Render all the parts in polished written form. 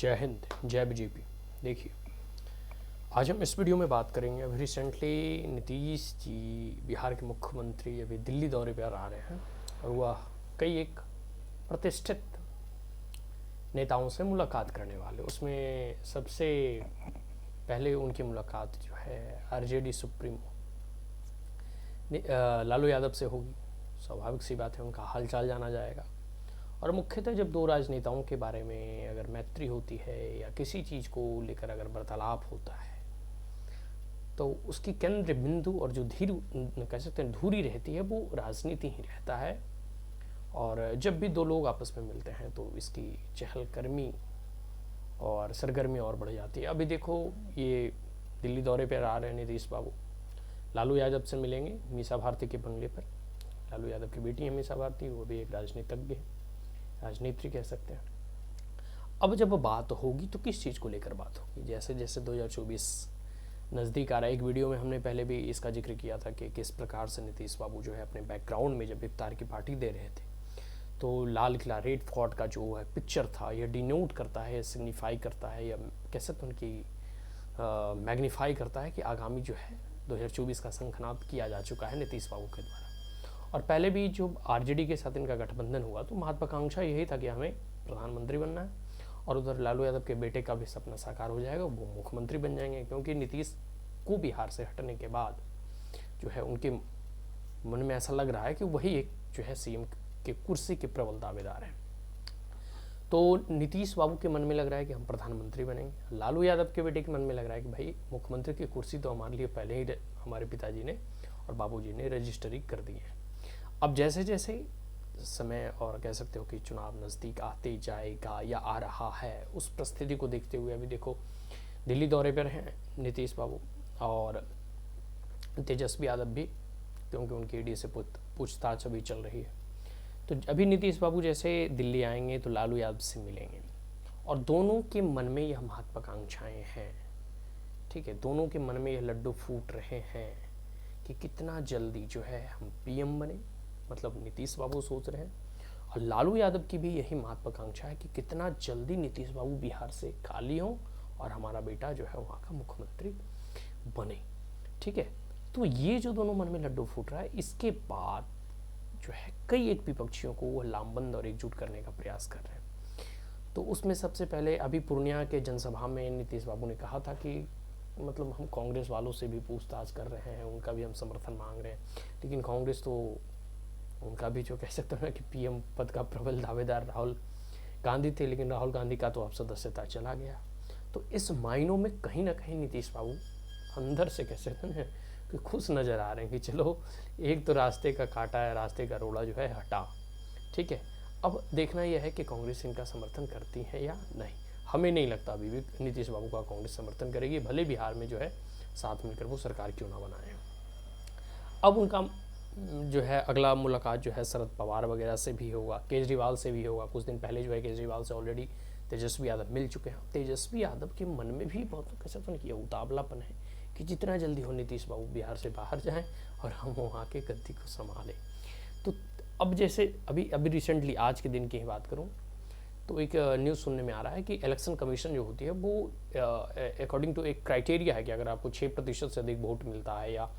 जय हिंद, जय बीजेपी। देखिए, आज हम इस वीडियो में बात करेंगे। अभी रिसेंटली नीतीश जी बिहार के मुख्यमंत्री अभी दिल्ली दौरे पर आ रहे हैं और वह कई एक प्रतिष्ठित नेताओं से मुलाकात करने वाले। उसमें सबसे पहले उनकी मुलाकात जो है आरजेडी सुप्रीमो लालू यादव से होगी। स्वाभाविक सी बात है, उनका हालचाल जाना जाएगा। और मुख्यतः जब दो राजनेताओं के बारे में अगर मैत्री होती है या किसी चीज़ को लेकर अगर वार्तालाप होता है तो उसकी केंद्र बिंदु और जो कह सकते हैं धुरी रहती है वो राजनीति ही रहता है। और जब भी दो लोग आपस में मिलते हैं तो इसकी चहलकदमी और सरगर्मी और बढ़ जाती है। अभी देखो, ये दिल्ली दौरे पर आ रहे हैं नीतीश बाबू, लालू यादव से मिलेंगे मीसा भारती के बंगले पर। लालू यादव की बेटी है मीसा भारती, वो भी एक राजनीतिज्ञ है, राजनीति कह सकते हैं। अब जब बात होगी तो किस चीज़ को लेकर बात होगी? जैसे जैसे 2024 नज़दीक आ रहा है, एक वीडियो में हमने पहले भी इसका जिक्र किया था कि किस प्रकार से नीतीश बाबू जो है अपने बैकग्राउंड में जब इफ्तार की पार्टी दे रहे थे तो लाल किला रेड फोर्ट का जो है पिक्चर था, यह डिनोट करता है, सिग्निफाई करता है, या कह सकते हैं उनकी मैग्नीफाई करता है कि आगामी जो है 2024 का शंखनाद किया जा चुका है नीतीश बाबू के द्वारा। और पहले भी जो आरजेडी के साथ इनका गठबंधन हुआ तो महत्वाकांक्षा यही था कि हमें प्रधानमंत्री बनना है, और उधर लालू यादव के बेटे का भी सपना साकार हो जाएगा, वो मुख्यमंत्री बन जाएंगे। क्योंकि नीतीश को बिहार से हटने के बाद जो है उनके मन में ऐसा लग रहा है कि वही एक जो है सीएम के कुर्सी के प्रबल दावेदार हैं। तो नीतीश बाबू के मन में लग रहा है कि हम प्रधानमंत्री बनेंगे, लालू यादव के बेटे के मन में लग रहा है कि भाई मुख्यमंत्री की कुर्सी तो हमारे लिए पहले ही हमारे पिताजी ने और बाबूजी ने रजिस्ट्री कर दी है। अब जैसे जैसे समय और कह सकते हो कि चुनाव नज़दीक आते जाएगा या आ रहा है, उस परिस्थिति को देखते हुए अभी देखो दिल्ली दौरे पर हैं नीतीश बाबू और तेजस्वी यादव भी, क्योंकि उनकी ईडी से पूछताछ अभी चल रही है। तो अभी नीतीश बाबू जैसे दिल्ली आएंगे तो लालू यादव से मिलेंगे और दोनों के मन में यह महत्वाकांक्षाएँ हैं। ठीक है, दोनों के मन में यह लड्डू फूट रहे हैं कि कितना जल्दी जो है हम पीएम बने, मतलब नीतीश बाबू सोच रहे हैं। और लालू यादव की भी यही महत्वाकांक्षा है कि कितना जल्दी नीतीश बाबू बिहार से खाली हों और हमारा बेटा जो है वहाँ का मुख्यमंत्री बने। ठीक है, तो ये जो दोनों मन में लड्डू फूट रहा है, इसके बाद जो है कई एक विपक्षियों को वो लामबंद और एकजुट करने का प्रयास कर रहे हैं। तो उसमें सबसे पहले अभी पूर्णिया के जनसभा में नीतीश बाबू ने कहा था कि मतलब हम कांग्रेस वालों से भी पूछताछ कर रहे हैं, उनका भी हम समर्थन मांग रहे हैं, लेकिन कांग्रेस तो उनका भी जो कह सकते हैं कि पीएम पद का प्रबल दावेदार राहुल गांधी थे, लेकिन राहुल गांधी का तो अब सदस्यता चला गया। तो इस मायनों में कहीं ना कहीं नीतीश बाबू अंदर से कह सकते हैं कि खुश नज़र आ रहे हैं कि चलो एक तो रास्ते का काटा है, रास्ते का रोड़ा जो है हटा। ठीक है, अब देखना यह है कि कांग्रेस इनका समर्थन करती है या नहीं। हमें नहीं लगता अभी भी नीतीश बाबू का कांग्रेस समर्थन करेगी, भले बिहार में जो है साथ मिलकर वो सरकार क्यों ना बनाए। अब उनका जो है अगला मुलाकात जो है शरद पवार वगैरह से भी होगा, केजरीवाल से भी होगा। कुछ दिन पहले जो है केजरीवाल से ऑलरेडी तेजस्वी यादव मिल चुके हैं। तेजस्वी यादव के मन में भी बहुत कह सकते हैं कि उतावलापन है कि जितना जल्दी हो नीतीश बाबू बिहार से बाहर जाएं और हम वहाँ के गद्दी को संभालें। तो अब जैसे अभी रिसेंटली आज के दिन की ही बात करूँ तो एक न्यूज़ सुनने में आ रहा है कि इलेक्शन कमीशन जो होती है वो अकॉर्डिंग टू एक क्राइटेरिया है कि अगर आपको 6% से अधिक वोट मिलता है या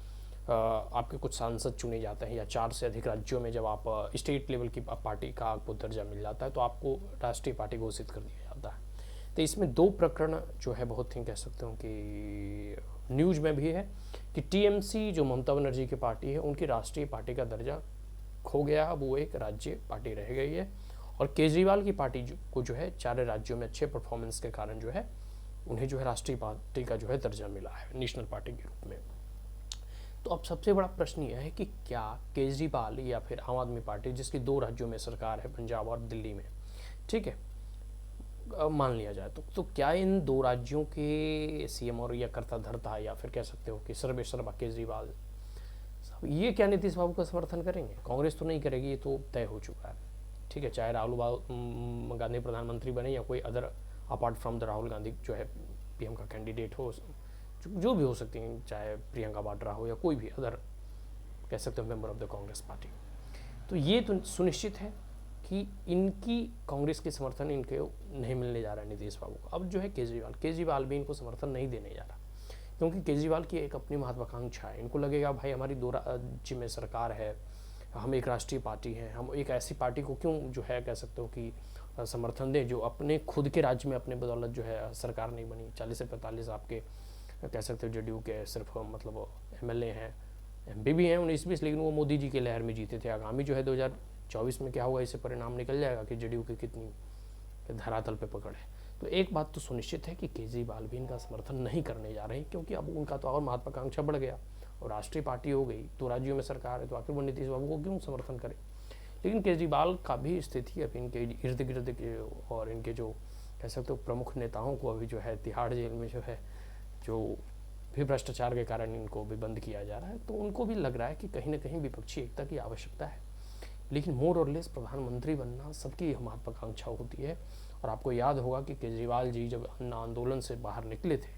आपके कुछ सांसद चुने जाते हैं या 4 से अधिक राज्यों में जब आप स्टेट लेवल की पार्टी का आपको दर्जा मिल जाता है तो आपको राष्ट्रीय पार्टी घोषित कर दिया जाता है। तो इसमें 2 प्रकरण जो है बहुत ही कह सकते हो कि न्यूज़ में भी है कि टीएमसी जो ममता बनर्जी की पार्टी है उनकी राष्ट्रीय पार्टी का दर्जा खो गया, वो एक राज्य पार्टी रह गई है। और केजरीवाल की पार्टी को जो है 4 राज्यों में अच्छे परफॉर्मेंस के कारण जो है उन्हें जो है राष्ट्रीय पार्टी का जो है दर्जा मिला है नेशनल पार्टी के रूप में। तो अब सबसे बड़ा प्रश्न यह है कि क्या केजरीवाल या फिर आम आदमी पार्टी, जिसकी 2 राज्यों में सरकार है, पंजाब और दिल्ली में, ठीक है, मान लिया जाए तो क्या इन 2 राज्यों के सीएम और या कर्ता धर्ता या फिर कह सकते हो कि सर्वेसर्वा केजरीवाल, ये क्या नीतीश बाबू का समर्थन करेंगे? कांग्रेस तो नहीं करेगी, ये तो तय हो चुका है। ठीक है, चाहे राहुल गांधी प्रधानमंत्री बने या कोई other apart from the Rahul Gandhi जो है पीएम का कैंडिडेट हो, जो भी हो सकती हैं, चाहे प्रियंका वाड्रा हो या कोई भी अदर कह सकते हो member of the Congress party. तो ये तो सुनिश्चित है कि इनकी कांग्रेस के समर्थन इनके नहीं मिलने जा रहा है नीतीश बाबू को। अब जो है केजरीवाल भी इनको समर्थन नहीं देने जा रहा, क्योंकि केजरीवाल की एक अपनी महत्वाकांक्षा है। इनको लगेगा भाई हमारी 2 राज्य में सरकार है, हम एक राष्ट्रीय पार्टी हैं, हम एक ऐसी पार्टी को क्यों जो है कह सकते हो कि समर्थन दें जो अपने खुद के राज्य में अपने बदौलत जो है सरकार नहीं बनी। 40 से 45 आपके कह सकते हो जेडीयू के सिर्फ मतलब एमएलए हैं, एमपी भी हैं 19-20, लेकिन वो मोदी जी के लहर में जीते थे। आगामी जो है 2024 में क्या होगा इससे परिणाम निकल जाएगा कि जेडीयू की कितनी धरातल पे पकड़ है। तो एक बात तो सुनिश्चित है कि केजरीवाल भी इनका समर्थन नहीं करने जा रहे हैं, क्योंकि अब उनका तो और महत्वाकांक्षा बढ़ गया और राष्ट्रीय पार्टी हो गई, 2 राज्यों में सरकार है, तो आखिर वो नीतीश बाबू को क्यों समर्थन करे। लेकिन केजरीवाल का भी स्थिति अब इनके इर्द गिर्द के और इनके जो कह सकते हो प्रमुख नेताओं को अभी जो है तिहाड़ जेल में जो है जो भी भ्रष्टाचार के कारण इनको भी बंद किया जा रहा है, तो उनको भी लग रहा है कि कहीं ना कहीं विपक्षी एकता की आवश्यकता है। लेकिन मोर और लेस प्रधानमंत्री बनना सबकी महत्वाकांक्षा होती है। और आपको याद होगा कि केजरीवाल जी जब अन्ना आंदोलन से बाहर निकले थे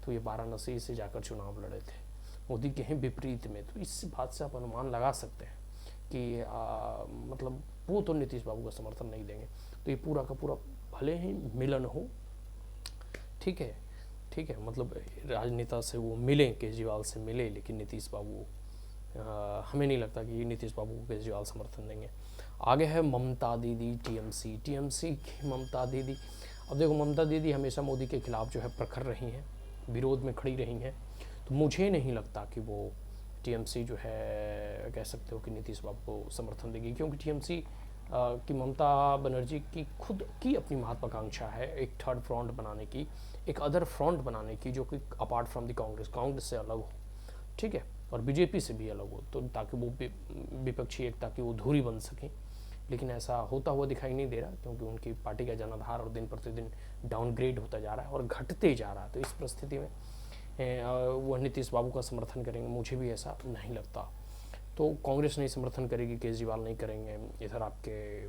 तो ये वाराणसी से जाकर चुनाव लड़े थे मोदी के ही विपरीत में। तो इस बात से आप अनुमान लगा सकते हैं कि मतलब वो तो नीतीश बाबू का समर्थन नहीं देंगे। तो ये पूरा का पूरा भले ही मिलन हो, ठीक है, मतलब राजनेता से वो मिलें, केजरीवाल से मिले, लेकिन नीतीश बाबू हमें नहीं लगता कि नीतीश बाबू को केजरीवाल समर्थन देंगे। आगे है ममता दीदी, टीएमसी की ममता दीदी। अब देखो ममता दीदी हमेशा मोदी के खिलाफ जो है प्रखर रही हैं, विरोध में खड़ी रही हैं, तो मुझे नहीं लगता कि वो टीएमसी जो है कह सकते हो कि नीतीश बाबू को समर्थन देगी, क्योंकि टीएमसी की ममता बनर्जी की खुद की अपनी महत्वाकांक्षा है एक थर्ड फ्रंट बनाने की, एक अदर फ्रंट बनाने की, जो कि अपार्ट फ्रॉम द कांग्रेस से अलग हो, ठीक है, और बीजेपी से भी अलग हो, तो ताकि वो विपक्षी एकता की वो धुरी बन सके। लेकिन ऐसा होता हुआ दिखाई नहीं दे रहा, क्योंकि उनकी पार्टी का जनाधार और दिन प्रतिदिन डाउनग्रेड होता जा रहा है और घटते जा रहा है। तो इस परिस्थिति में वह नीतीश बाबू का समर्थन करेंगे, मुझे भी ऐसा नहीं लगता। तो कांग्रेस नहीं समर्थन करेगी, केजरीवाल नहीं करेंगे। इधर आपके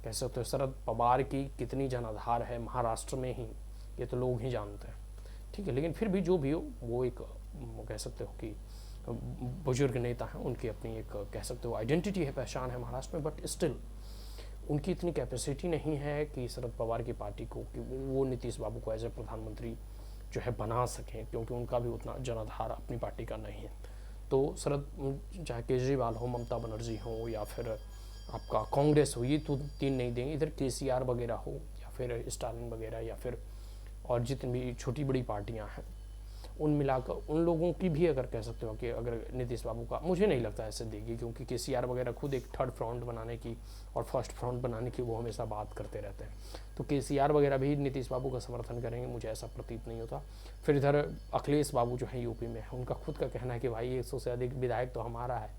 कह सकते हो शरद पवार की कितनी जनाधार है महाराष्ट्र में ही, ये तो लोग ही जानते हैं, ठीक है। लेकिन फिर भी जो भी हो, वो एक कह सकते हो कि बुजुर्ग नेता हैं, उनकी अपनी एक कह सकते हो आइडेंटिटी है, पहचान है महाराष्ट्र में, बट स्टिल उनकी इतनी कैपेसिटी नहीं है कि शरद पवार की पार्टी को कि वो नीतीश बाबू को एज ए प्रधानमंत्री जो है बना सकें, क्योंकि उनका भी उतना जनाधार अपनी पार्टी का नहीं है। तो शरद चाहे केजरीवाल हो, ममता बनर्जी हो, या फिर आपका कांग्रेस हो, ये तो 3 नहीं देंगे। इधर केसीआर वगैरह हो, या फिर स्टालिन वगैरह, या फिर और जितनी भी छोटी बड़ी पार्टियां हैं, उन मिलाकर उन लोगों की भी अगर कह सकते हो कि अगर नीतीश बाबू का, मुझे नहीं लगता ऐसे देगी, क्योंकि केसीआर वगैरह खुद एक थर्ड फ्रंट बनाने की और फर्स्ट फ्रंट बनाने की वो हमेशा बात करते रहते हैं। तो केसीआर वगैरह भी नीतीश बाबू का समर्थन करेंगे, मुझे ऐसा प्रतीत नहीं होता। फिर इधर अखिलेश बाबू जो है यूपी में, उनका खुद का कहना है कि भाई 100 से अधिक विधायक तो हमारा है।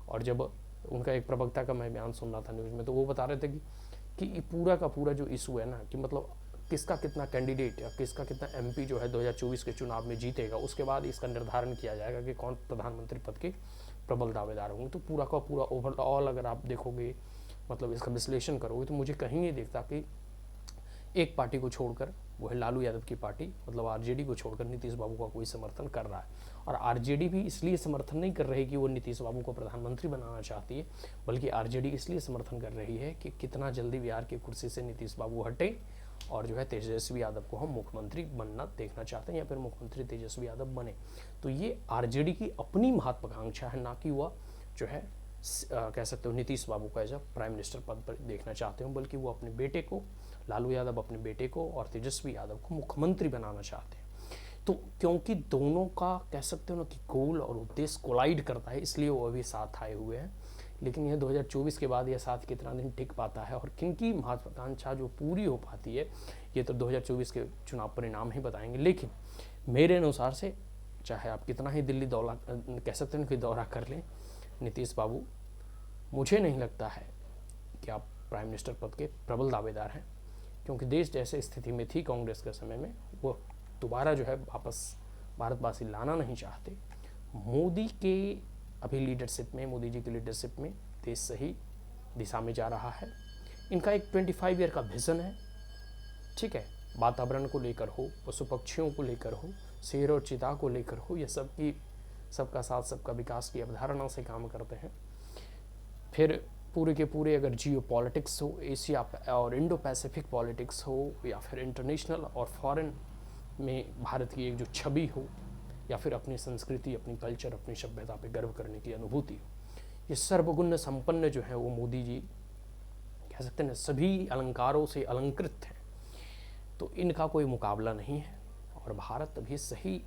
और जब उनका एक प्रवक्ता का मैं बयान सुन रहा था न्यूज़ में, तो वो बता रहे थे कि पूरा का पूरा जो इशू है ना, कि मतलब किसका कितना कैंडिडेट या किसका कितना एमपी जो है 2024 के चुनाव में जीतेगा, उसके बाद इसका निर्धारण किया जाएगा कि कौन प्रधानमंत्री पद के प्रबल दावेदार होंगे। तो पूरा का पूरा ओवरऑल अगर आप देखोगे, मतलब इसका विश्लेषण करोगे, तो मुझे कहीं नहीं दिखता कि एक पार्टी को छोड़कर, वो है लालू यादव की पार्टी, मतलब आरजेडी को छोड़कर नीतीश बाबू का कोई समर्थन कर रहा है। और आरजेडी भी इसलिए समर्थन नहीं कर रही कि वो नीतीश बाबू को प्रधानमंत्री बनाना चाहती है, बल्कि आरजेडी इसलिए समर्थन कर रही है कि कितना जल्दी बिहार की कुर्सी से नीतीश बाबू हटे और जो है तेजस्वी यादव को हम मुख्यमंत्री बनना देखना चाहते हैं, या फिर मुख्यमंत्री तेजस्वी यादव बने। तो ये आरजेडी की अपनी महत्वाकांक्षा है, ना कि वह जो है कह सकते हो नीतीश बाबू का एज अ प्राइम मिनिस्टर पद पर देखना चाहते हो, बल्कि वो अपने बेटे को, लालू यादव अपने बेटे को और तेजस्वी यादव को मुख्यमंत्री बनाना चाहते हैं। तो क्योंकि दोनों का कह सकते हो ना कि गोल और उद्देश्य कोलाइड करता है, इसलिए वो अभी साथ आए हुए हैं। लेकिन यह 2024 के बाद यह साथ कितना दिन टिक पाता है और किनकी महत्वाकांक्षा जो पूरी हो पाती है, ये तो 2024 के चुनाव परिणाम ही बताएंगे। लेकिन मेरे अनुसार से चाहे आप कितना ही दिल्ली दौरा कह सकते हैं कि दौरा कर लें, नीतीश बाबू, मुझे नहीं लगता है कि आप प्राइम मिनिस्टर पद के प्रबल दावेदार हैं, क्योंकि देश जैसे स्थिति में थी कांग्रेस के समय में, वो दोबारा जो है वापस भारतवासी लाना नहीं चाहते। मोदी के अभी लीडरशिप में, मोदी जी की लीडरशिप में देश सही दिशा में जा रहा है। इनका एक 25 ईयर का विजन है, ठीक है, वातावरण को लेकर हो, पशु पक्षियों को लेकर हो, शेर और चीता को लेकर हो, यह सबका साथ सबका विकास की अवधारणा से काम करते हैं। फिर पूरे के पूरे अगर जियो पॉलिटिक्स हो, एशिया और इंडो पैसिफिक पॉलिटिक्स हो, या फिर इंटरनेशनल और फॉरेन में भारत की एक जो छवि हो, या फिर अपनी संस्कृति, अपनी कल्चर, अपनी सभ्यता पे गर्व करने की अनुभूति हो, ये सर्वगुण संपन्न जो है वो मोदी जी कह सकते हैं सभी अलंकारों से अलंकृत हैं। तो इनका कोई मुकाबला नहीं है और भारत अभी सही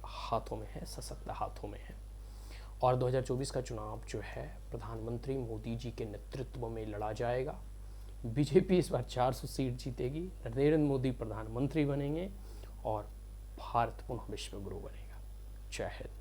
हाथों में है, सशक्त हाथों में है। और 2024 का चुनाव जो है प्रधानमंत्री मोदी जी के नेतृत्व में लड़ा जाएगा। बीजेपी इस बार 400 सीट जीतेगी, नरेंद्र मोदी प्रधानमंत्री बनेंगे और भारत पुनः विश्व गुरु बनेगा। जय हिंद।